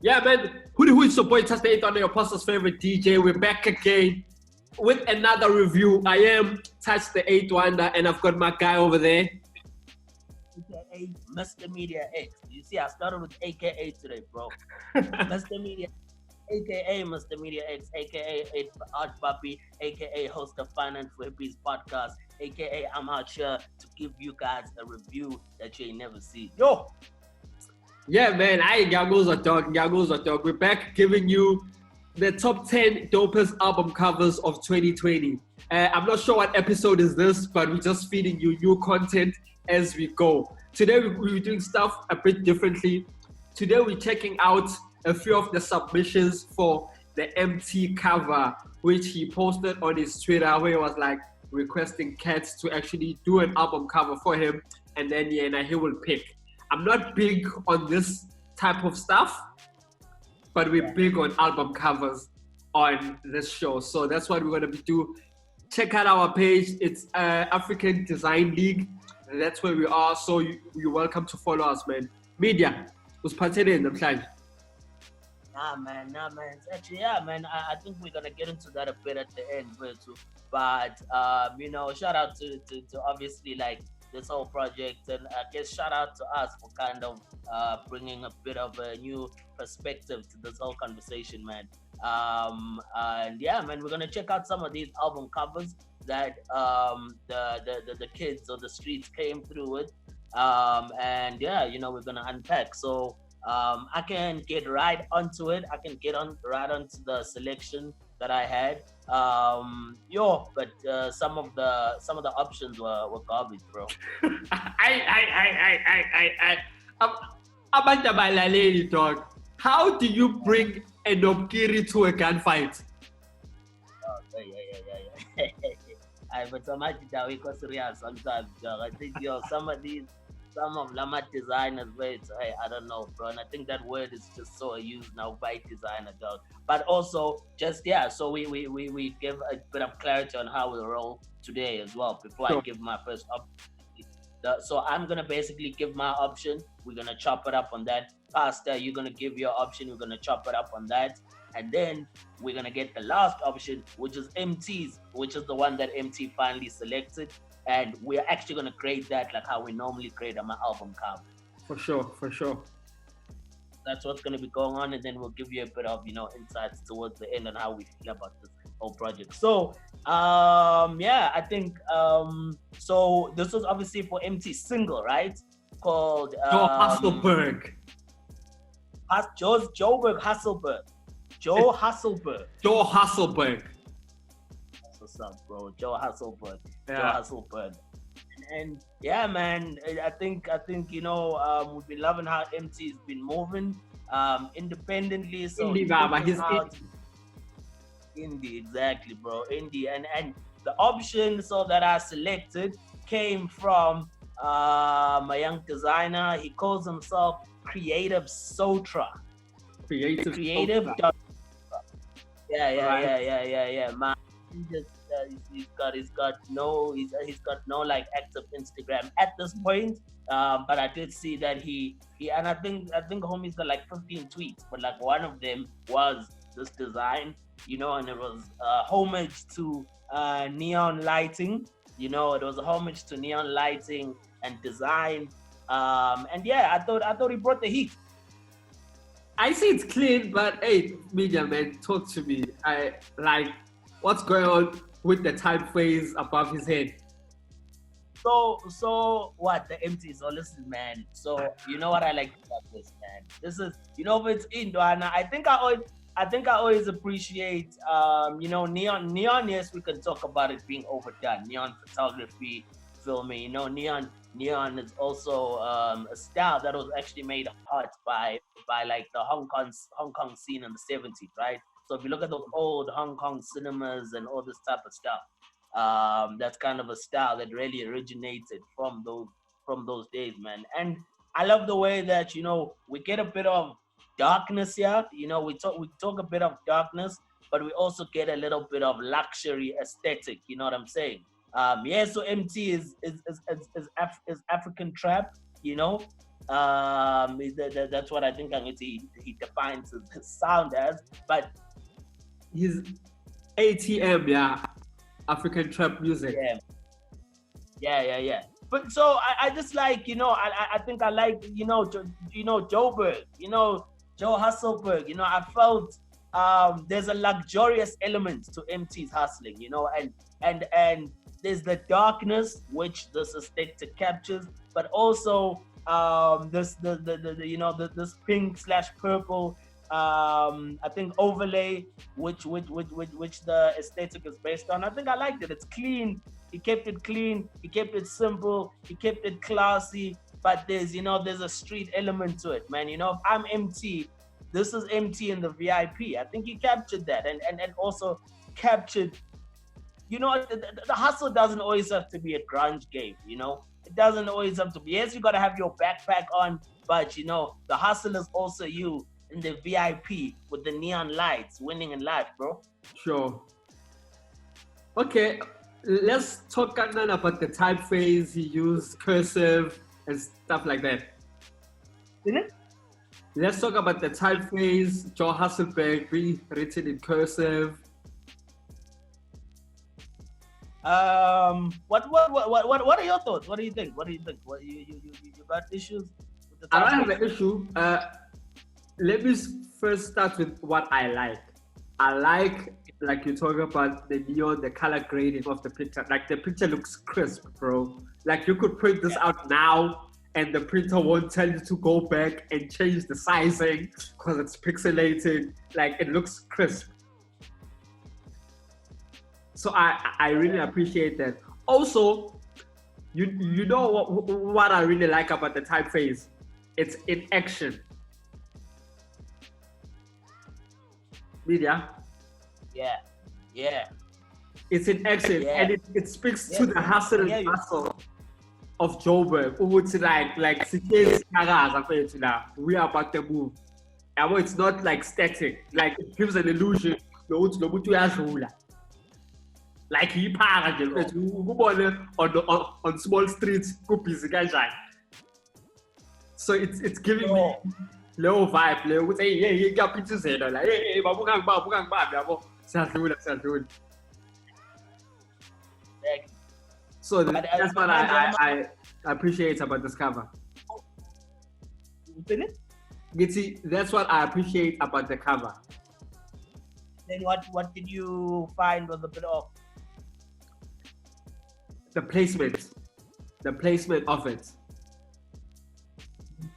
Yeah, man. Who is your boy? Touch the 8 on your pastor's favorite DJ. We're back again with another review. I am Touch the 8 Wanda, and I've got my guy over there. AKA Mr MediaX. You see, I started with AKA today, bro. Mr Media, AKA Mr MediaX, AKA Art Puppy, AKA host of Finance for Hippies podcast, AKA I'm out here to give you guys a review that you ain't never seen. Yo! Yeah, man. We're back giving you the top 10 dopest album covers of 2020. I'm not sure what episode is this, but we're just feeding you new content as we go. Today we're doing stuff a bit differently. Today we're checking out a few of the submissions for the Emtee cover, which he posted on his Twitter, where he was like requesting cats to actually do an album cover for him, and then he will pick. I'm not big on this type of stuff, but we're big on album covers on this show. So that's what we're going to do. Check out our page. It's African Design League. That's where we are. So you're welcome to follow us, man. Media. Usiphathele namhlanje. Nah, man. It's actually, man. I think we're gonna get into that a bit at the end, too. But shout out to obviously like this whole project, and I guess shout out to us for kind of bringing a bit of a new perspective to this whole conversation, man. And yeah, man, we're gonna check out some of these album covers that the kids or the streets came through with, and yeah, we're gonna unpack. So I can get right onto it. I can get right onto the selection that I had. But some of the options were garbage, bro. Abantu abalaleli, dog. How do you bring a Nobkiri to a gunfight? Oh, yeah. But so much that we got serious sometimes, dog. I think some of Lama designers, I don't know, bro. And I think that word is just so used now by designer, dog. But also, so we give a bit of clarity on how we roll today as well before I give my first option. So I'm going to basically give my option. We're going to chop it up on that. Pastor, you're going to give your option. We're going to chop it up on that. And then we're going to get the last option, which is Emtee's, which is the one that Emtee finally selected. And we're actually going to create that like how we normally create on my album cover. For sure. That's what's going to be going on. And then we'll give you a bit of, insights towards the end on how we feel about this whole project. So, I think, so this was obviously for Emtee's single, right? Called Johustleburg. Joe Hustleburg. What's up, bro? Joe Hustleburg. And yeah, man, I think we've been loving how Emtee's been moving independently. So Indie, exactly, bro. Indie, and the option that I selected came from a young designer. He calls himself Creative Sotra. Creative. Yeah. Man, he's got no like active Instagram at this point. But I did see that he and I think homie's got like 15 tweets, but like one of them was this design, and it was homage to neon lighting. It was a homage to neon lighting and design. And yeah, I thought he brought the heat. I see it's clean, but hey, media man, talk to me. I like what's going on with the typeface above his head. So what the Emtee? So listen, man. So you know what I like about this, man. This is if it's Indwana. I think I always appreciate neon. Yes, we can talk about it being overdone. Neon photography, filming. Neon is also a style that was actually made hot by like the Hong Kong scene in the 70s, right? So if you look at those old Hong Kong cinemas and all this type of stuff, that's kind of a style that really originated from those days, man. And I love the way that we get a bit of darkness here. We talk a bit of darkness, but we also get a little bit of luxury aesthetic. You know what I'm saying? So Emtee is African trap, That's what I think he defines his sound as. But His ATM, yeah, African trap music. Yeah. But so I just like, I think I like, Joburg, Joe Hustleburg. I felt there's a luxurious element to Emtee's hustling, and there's the darkness which this aesthetic captures, but also this this pink / purple I think overlay which the aesthetic is based on. I think I liked it. It's clean. He kept it clean. He kept it simple. He kept it classy. But there's a street element to it, man. If I'm Emtee, this is Emtee in the VIP. I think he captured that and also captured. The hustle doesn't always have to be a grunge game. It doesn't always have to be. Yes, you gotta have your backpack on, but the hustle is also you in the VIP with the neon lights, winning in life, bro. Sure. Okay, let's talk then about the typeface he used, cursive and stuff like that. Let's talk about the typeface, Joe Hustleburg being written in cursive. What are your thoughts? What do you think? What you got issues with the typeface? I don't have an issue. Let me first start with what I like. I like you talk about the neon, the color grading of the picture. Like the picture looks crisp, bro. Like you could print this out now and the printer won't tell you to go back and change the sizing because it's pixelated. Like it looks crisp. So I really appreciate that. Also, you know what I really like about the typeface? It's in action. Media. Yeah. It's in action and it speaks to the hustle and bustle of Joburg. We are about to move. And it's not like static. Like it gives an illusion. Like he on small streets, so it's giving me low vibe. Would say, yeah, you got pictures here. Like, hey, so that's what I appreciate about this cover. That's what I appreciate about the cover. Then what did you find was a bit off? The placement of it.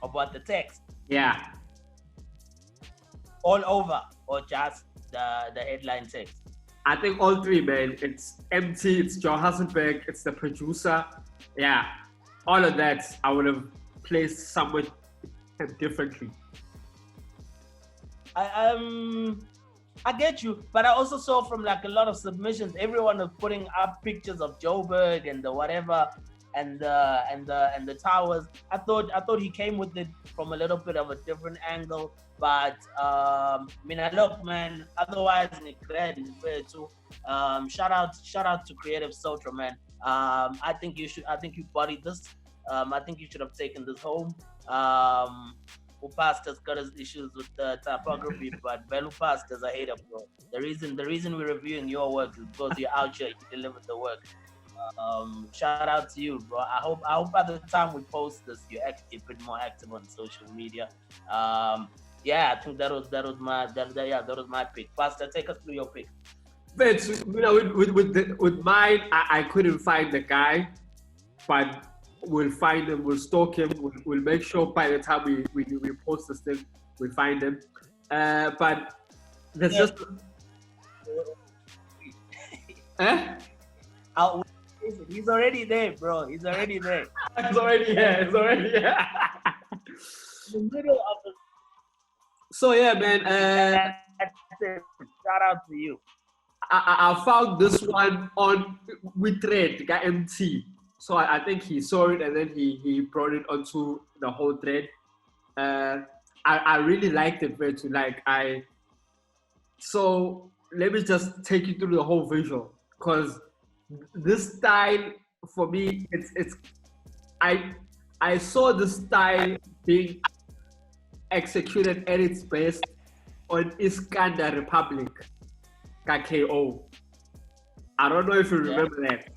About the text? Yeah. All over or just the headline text? I think all three, man. It's Emtee, it's Joe Hustleburg, it's the producer. Yeah. All of that I would have placed somewhere differently. I get you, but I also saw from like a lot of submissions, everyone was putting up pictures of Joburg and the whatever and the towers. I thought he came with it from a little bit of a different angle, but look, man. Otherwise, too. Shout out to Creative Sotra, man. I think you bodied this. I think you should have taken this home. Pastor's got his issues with the typography, but Belu Pastor's a hater, bro. The reason we're reviewing your work is because you're out here, you delivered the work. Shout out to you, bro. I hope by the time we post this, you're actually a bit more active on social media. I think that was my pick. Pastor, take us through your pick. But with mine, I couldn't find the guy, but we'll find him, we'll stalk him, we'll make sure by the time we post this thing, we'll find him. But there's just... He's already there, bro. He's already there. He's already here. In the middle of the... So yeah, man. Shout out to you. I found this one on with thread, the guy Emtee. So I think he saw it and then he brought it onto the whole thread. I really liked it very too. So let me just take you through the whole visual, because this style for me, I saw this style being executed at its best on Iskandar Republic, KO. I don't know if you remember that.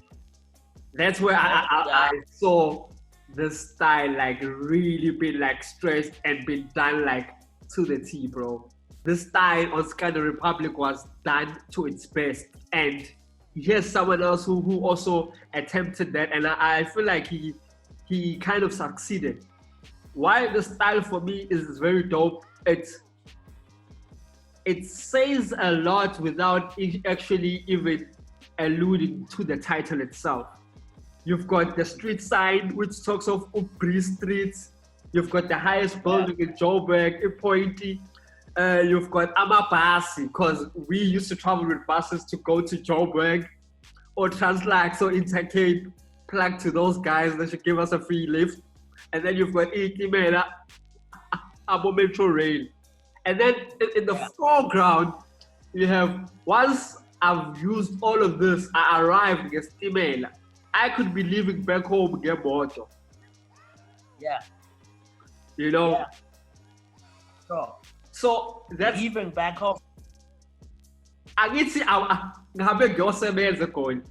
That's where I saw the style like really been like stressed and been done like to the T, bro. The style on Iskandar Republic was done to its best, and here's someone else who also attempted that, and I feel like he kind of succeeded. Why the style for me is very dope. It says a lot without actually even alluding to the title itself. You've got the street sign, which talks of Upri streets. You've got the highest building in Joburg, in Pointy. You've got Amabasi, because we used to travel with buses to go to Joburg or Translax or Intercape, plug to those guys that should give us a free lift. And then you've got Itimela, Abo Metro Rail. And then in the foreground, you have, once I've used all of this, I arrived at Stimela. I could be leaving back home and get motor. Yeah. You know? Yeah. Sure. So that's even back home. Angithi ngabe ngiyosebenza khona.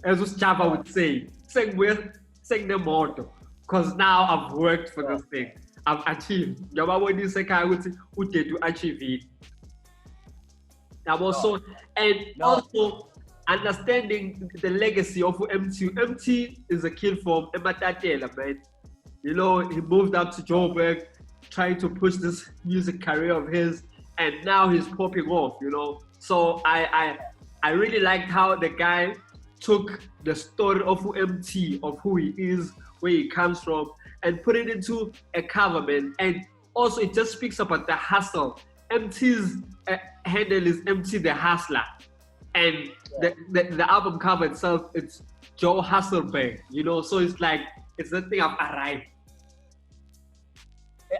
As uSjava would say, senginemoto. Because now I've worked for this thing. I've achieved. Ngiyababonisa ekhaya ukuthi ude to achieve it. Also understanding the legacy of Emtee. Emtee is a kid from Ematatela, man. You know, he moved up to Joburg, trying to push this music career of his, and now he's popping off, you know. So I really liked how the guy took the story of Emtee, of who he is, where he comes from, and put it into a cover, man. And also it just speaks about the hustle. Emtee's handle is Emtee the Hustler. And the album cover itself, it's Johustleburg, you know, so it's like, it's the thing I've arrived.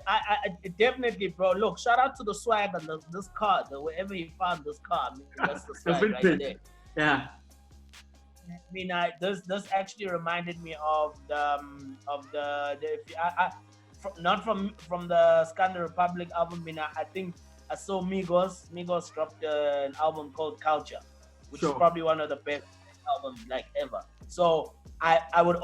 I definitely, bro. Look, shout out to the swag and this car, wherever you found this car. I mean, that's the swag right there. Yeah. I mean, this actually reminded me of not from the Iskandar Republic album. I mean, I think I saw Migos. Migos dropped an album called Culture, which is probably one of the best albums like ever. So I would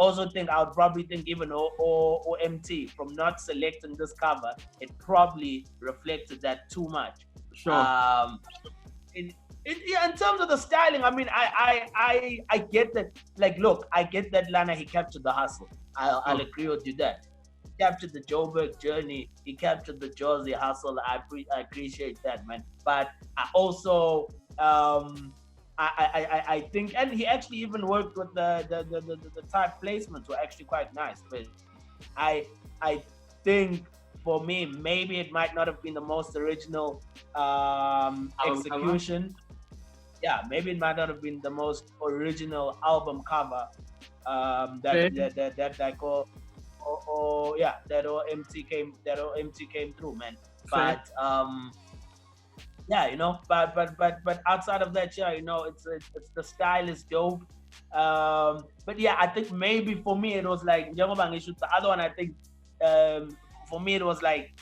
probably think even Emtee, from not selecting this cover, it probably reflected that too much. Sure. In terms of the styling, I mean, I get that. Like, look, I get that Lana, he captured the hustle. I'll agree with you that. He captured the Joburg journey. He captured the Jersey hustle. I appreciate that, man. But I also I think, and he actually even worked with the type placements were actually quite nice. But I think for me, maybe it might not have been the most original execution. Yeah, maybe it might not have been the most original album cover that I call that Emtee came through, man. But yeah, you know, but outside of that, yeah, you know, it's the style is dope. But yeah, I think maybe for me it was like the other one. I think for me it was like,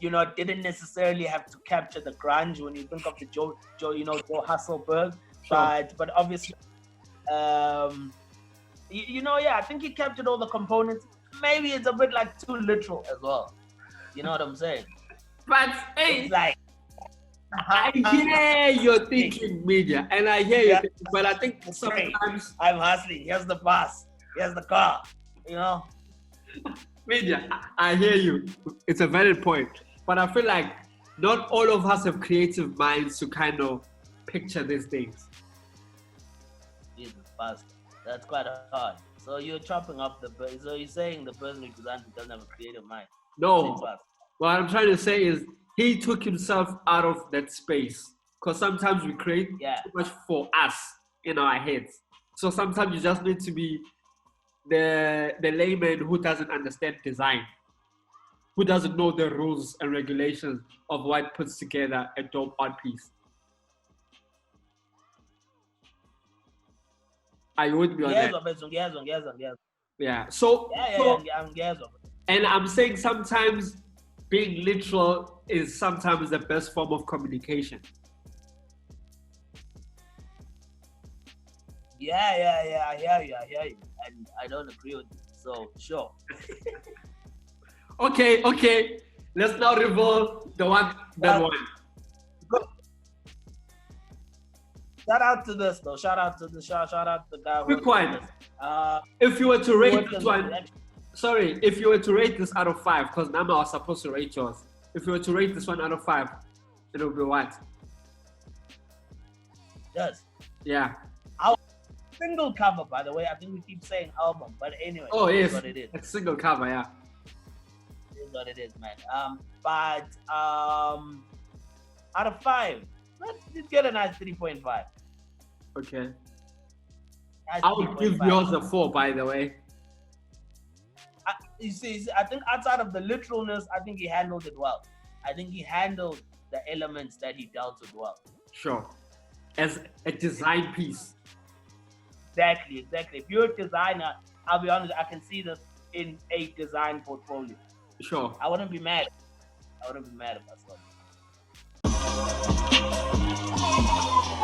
you know, didn't necessarily have to capture the grunge when you think of the Johustleburg, but obviously, you know, yeah, I think he captured all the components. Maybe it's a bit like too literal as well. You know what I'm saying? But hey, it's like, I hear you're thinking media, and I hear you, but I think sometimes I'm hustling. Here's the bus. Here's the car. You know, media. I hear you. It's a valid point, but I feel like not all of us have creative minds to kind of picture these things. Jesus, Pastor, that's quite hard. So you're chopping up so you're saying the person who doesn't have a creative mind. No, what I'm trying to say is he took himself out of that space, because sometimes we create too much for us in our heads. So sometimes you just need to be the layman who doesn't understand design, who doesn't know the rules and regulations of what puts together a dope art piece. Are you with me on that? Yes. Yeah. So And I'm saying sometimes being literal is sometimes the best form of communication. Yeah, I hear you. And I don't agree with you. So, sure. Okay. Let's now reveal that one. Shout out to this though. Shout out to the guy who Quick one. this. If you were to rate this one, if you were to rate this out of 5, because Nama was supposed to rate yours. If you were to rate this one out of 5, it would be what? Yes. Yeah. Single cover, by the way. I think we keep saying album, but anyway. Oh yes, what it is. It's single cover, yeah. It is what it is, man. But out of 5, let's get a nice 3.5. Okay. Nice I would give yours a 4, by the way. You see, I think outside of the literalness, I think he handled it well. I think he handled the elements that he dealt with well. Sure. As a design piece. Exactly. If you're a designer, I'll be honest, I can see this in a design portfolio. Sure. I wouldn't be mad. I wouldn't be mad if I saw it.